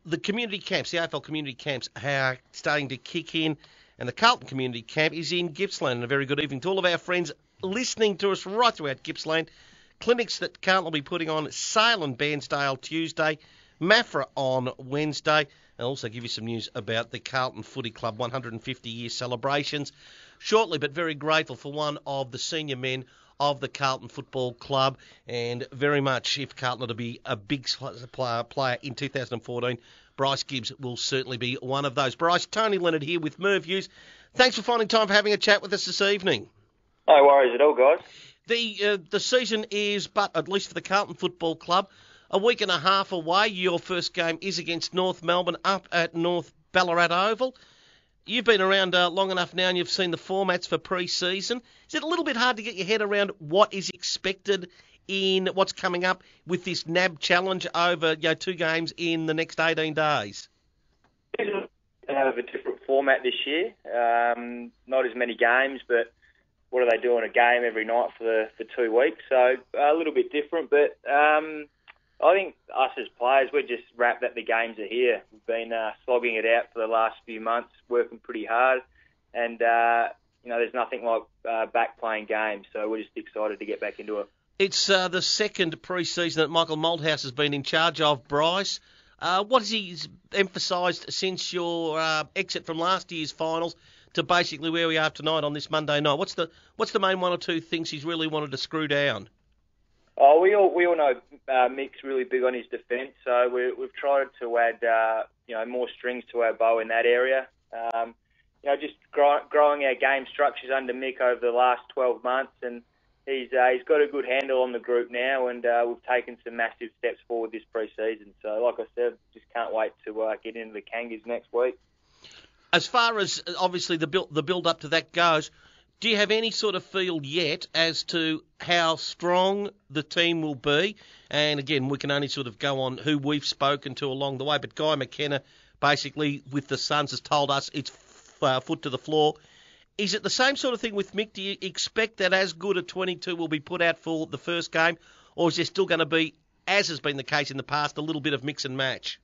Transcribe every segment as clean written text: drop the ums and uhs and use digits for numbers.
the community camps, the AFL community camps, are starting to kick in, and the Carlton community camp is in Gippsland. And a very good evening to all of our friends listening to us right throughout Gippsland. Clinics that Carlton will be putting on: Sale and Bairnsdale Tuesday, Maffra on Wednesday. I'll also give you some news about the Carlton Footy Club 150-year celebrations shortly, but very grateful for one of the senior men of the Carlton Football Club, and very much, if Carlton are to be a big player in 2014, Bryce Gibbs will certainly be one of those. Bryce, Tony Leonard here with Merv Hughes. Thanks for finding time for having a chat with us this evening. No worries at all, guys. The season is, but at least for the Carlton Football Club, a week and a half away. Your first game is against North Melbourne up at North Ballarat Oval. You've been around long enough now and you've seen the formats for pre-season. Is it a little bit hard to get your head around what is expected in what's coming up with this NAB challenge over 2 games in the next 18 days? It's a different format this year. Not as many games, but what are they doing? A game every night for 2 weeks. So a little bit different, but I think us as players, we're just wrapped that the games are here. We've been slogging it out for the last few months, working pretty hard, and there's nothing like back playing games. So we're just excited to get back into it. It's the second pre-season that Michael Malthouse has been in charge of, Bryce. What has he emphasised since your exit from last year's finals to basically where we are tonight on this Monday night? What's the main 1 or 2 things he's really wanted to screw down? Oh, we all know Mick's really big on his defence, so we've tried to add more strings to our bow in that area. Just growing our game structures under Mick over the last 12 months, and he's got a good handle on the group now, and we've taken some massive steps forward this pre-season. So, like I said, just can't wait to get into the Kangas next week. As far as obviously the build up to that goes, do you have any sort of feel yet as to how strong the team will be? And again, we can only sort of go on who we've spoken to along the way, but Guy McKenna, basically with the Suns, has told us it's foot to the floor. Is it the same sort of thing with Mick? Do you expect that as good a 22 will be put out for the first game, or is there still going to be, as has been the case in the past, a little bit of mix and match?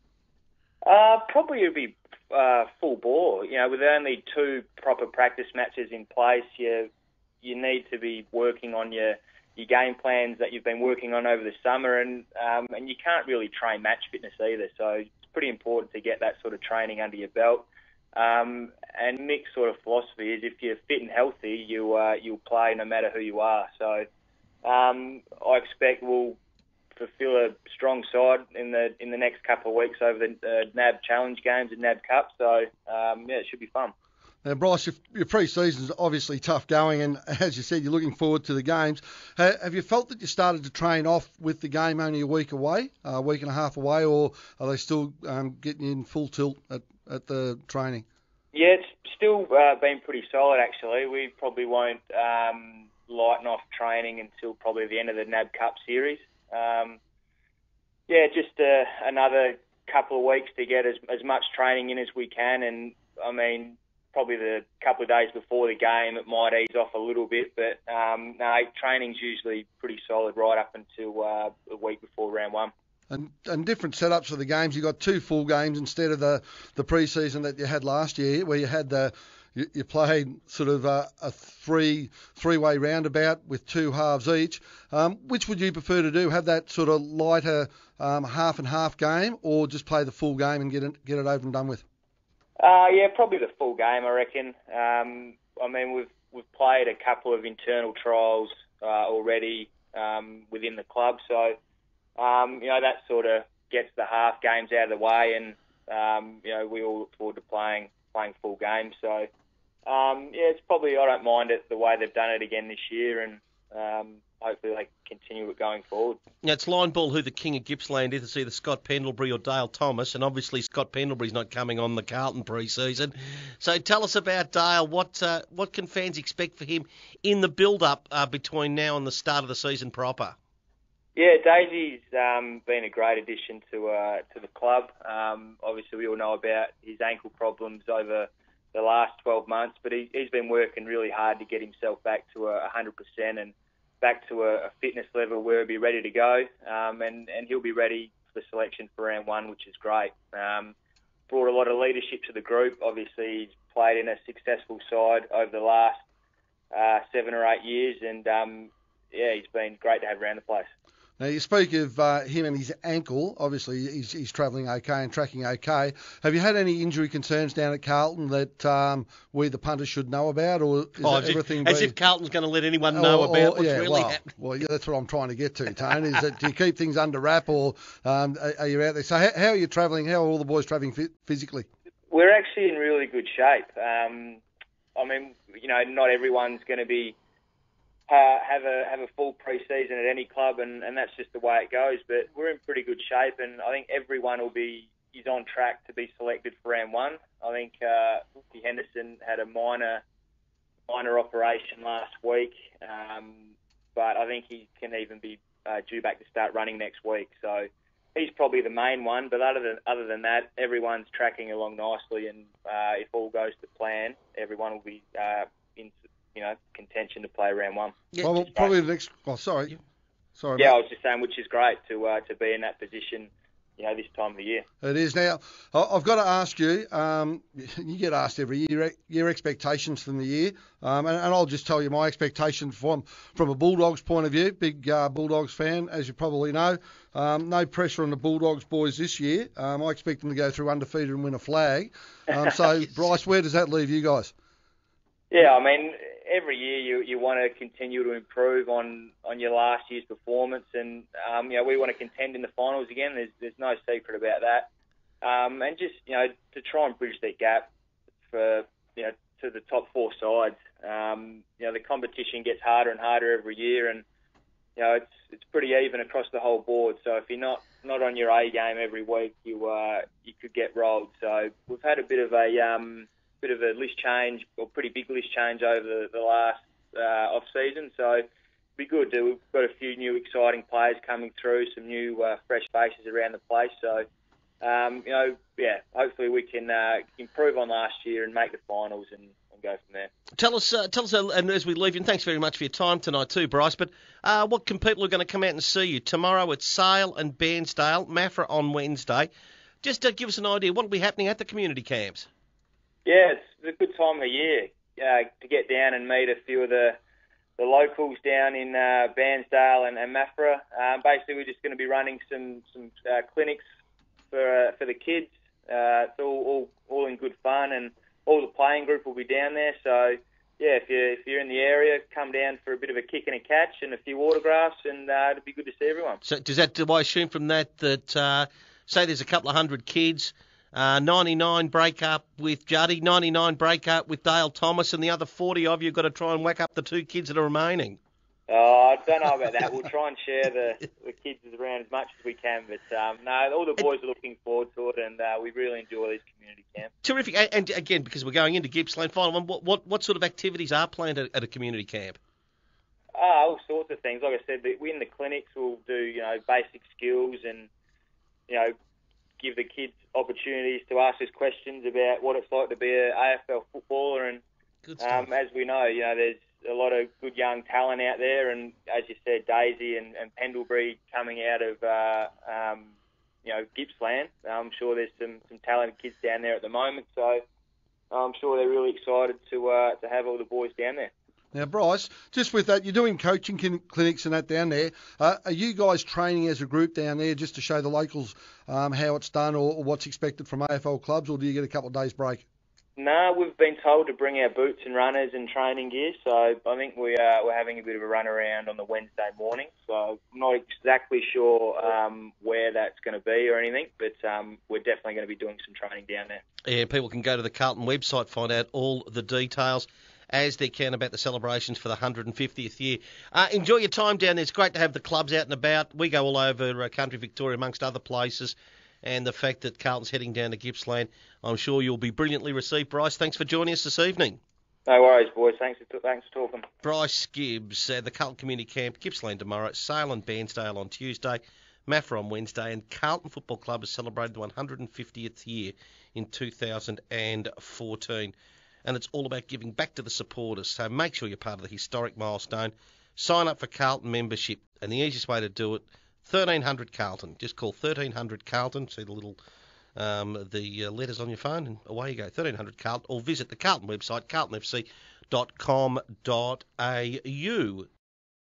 Probably it'll be full bore. With only 2 proper practice matches in place, you need to be working on your game plans that you've been working on over the summer, and you can't really train match fitness either. So it's pretty important to get that sort of training under your belt. And Mick's sort of philosophy is if you're fit and healthy, you'll play no matter who you are. So I expect we'll fulfill a strong side in the next couple of weeks over the NAB Challenge games and NAB Cup. So it should be fun. Now, Bryce, your pre-season's obviously tough going, and as you said, you're looking forward to the games. Have you felt that you started to train off with the game only a week away, a week and a half away, or are they still getting in full tilt at the training? Yeah, it's still been pretty solid, actually. We probably won't lighten off training until probably the end of the NAB Cup series. Just another couple of weeks to get as much training in as we can, and I mean, probably the couple of days before the game it might ease off a little bit, but training's usually pretty solid right up until a week before round 1. And different setups for the games. You got 2 full games instead of the pre-season that you had last year, where you had you played sort of a three-way roundabout with 2 halves each. Which would you prefer to do? Have that sort of lighter half and half game, or just play the full game and get it over and done with? Probably the full game, I reckon. I mean, we've played a couple of internal trials already within the club, so that sort of gets the half games out of the way, and we all look forward to playing full games. So it's probably, I don't mind it the way they've done it again this year, and hopefully they continue it going forward. Now, it's line ball who the king of Gippsland is, either Scott Pendlebury or Dale Thomas, and obviously Scott Pendlebury's not coming on the Carlton pre-season. So tell us about Dale. What can fans expect for him in the build-up between now and the start of the season proper? Yeah, Daisy's been a great addition to the club. Obviously, we all know about his ankle problems over the last 12 months, but he's been working really hard to get himself back to 100% and back to a fitness level where he'll be ready to go, and he'll be ready for selection for round one, which is great. Brought a lot of leadership to the group. Obviously, he's played in a successful side over the last 7 or 8 years, and he's been great to have around the place. Now, you speak of him and his ankle. Obviously, he's travelling okay and tracking okay. Have you had any injury concerns down at Carlton that we, the punters, should know about? Or is everything as if Carlton's going to let anyone know about what's really happening? Well, yeah, that's what I'm trying to get to, Tone, is that do you keep things under wrap or are you out there? So how are you travelling? How are all the boys travelling physically? We're actually in really good shape. Not everyone's going to be have a full pre-season at any club, and that's just the way it goes. But we're in pretty good shape, and I think everyone is on track to be selected for round one. I think Ricky Henderson had a minor operation last week, but I think he can even be due back to start running next week. So he's probably the main one. But other than that, everyone's tracking along nicely, and if all goes to plan, everyone will be in contention to play round one. Yeah, well, probably the next. Oh, sorry. Sorry. Yeah, mate. I was just saying, which is great to be in that position, this time of the year. It is. Now, I've got to ask you. You get asked every year your expectations from the year, and I'll just tell you my expectations from a Bulldogs point of view. Big Bulldogs fan, as you probably know. No pressure on the Bulldogs boys this year. I expect them to go through undefeated and win a flag. So, Yes. Bryce, where does that leave you guys? Yeah, every year you want to continue to improve on your last year's performance, and we want to contend in the finals again. There's no secret about that, and just to try and bridge that gap for to the top four sides. The competition gets harder and harder every year, and it's pretty even across the whole board. So if you're not on your A game every week, you could get rolled. So we've had a bit of a list change, or pretty big list change over the last off season. So it'd be good. We've got a few new exciting players coming through, some new fresh faces around the place. So hopefully we can improve on last year and make the finals and go from there. Tell us, and as we leave you, and thanks very much for your time tonight too, Bryce, but what can people are going to come out and see you? Tomorrow at Sale and Bairnsdale, Maffra on Wednesday. Just give us an idea, what will be happening at the community camps? Yeah, it's a good time of year to get down and meet a few of the locals down in Bairnsdale and Maffra. Basically, we're just going to be running some clinics for the kids. It's all in good fun, and all the playing group will be down there. So yeah, if you're in the area, come down for a bit of a kick and a catch and a few autographs, and it'll be good to see everyone. So do I assume from that say there's a couple of hundred kids? 99 break up with Juddy, 99 break up with Dale Thomas, and the other 40 of you got to try and whack up the 2 kids that are remaining. I don't know about that. We'll try and share the kids around as much as we can, but no, all the boys are looking forward to it, and we really enjoy these community camps. Terrific. And again, because we're going into Gippsland, final one, what sort of activities are planned at a community camp? All sorts of things. Like I said, in the clinics we'll do basic skills and give the kids opportunities to ask us questions about what it's like to be an AFL footballer. And as we know, there's a lot of good young talent out there. And as you said, Daisy and Pendlebury coming out of Gippsland. I'm sure there's some talented kids down there at the moment. So I'm sure they're really excited to have all the boys down there. Now, Bryce, just with that, you're doing coaching clinics and that down there. Are you guys training as a group down there just to show the locals how it's done or what's expected from AFL clubs, or do you get a couple of days break? No, we've been told to bring our boots and runners and training gear, so I think we're having a bit of a run around on the Wednesday morning. So I'm not exactly sure where that's going to be or anything, but we're definitely going to be doing some training down there. Yeah, people can go to the Carlton website, find out all the details as they can about the celebrations for the 150th year. Enjoy your time down there. It's great to have the clubs out and about. We go all over country Victoria amongst other places, and the fact that Carlton's heading down to Gippsland, I'm sure you'll be brilliantly received. Bryce, thanks for joining us this evening. No worries, boys. Thanks for talking. Bryce Gibbs, the Carlton Community Camp, Gippsland tomorrow, Sale and Bairnsdale on Tuesday, Maffra on Wednesday, and Carlton Football Club has celebrated the 150th year in 2014. And it's all about giving back to the supporters. So make sure you're part of the historic milestone. Sign up for Carlton membership. And the easiest way to do it, 1300 Carlton. Just call 1300 Carlton. See the little letters on your phone, and away you go. 1300 Carlton, or visit the Carlton website, carltonfc.com.au.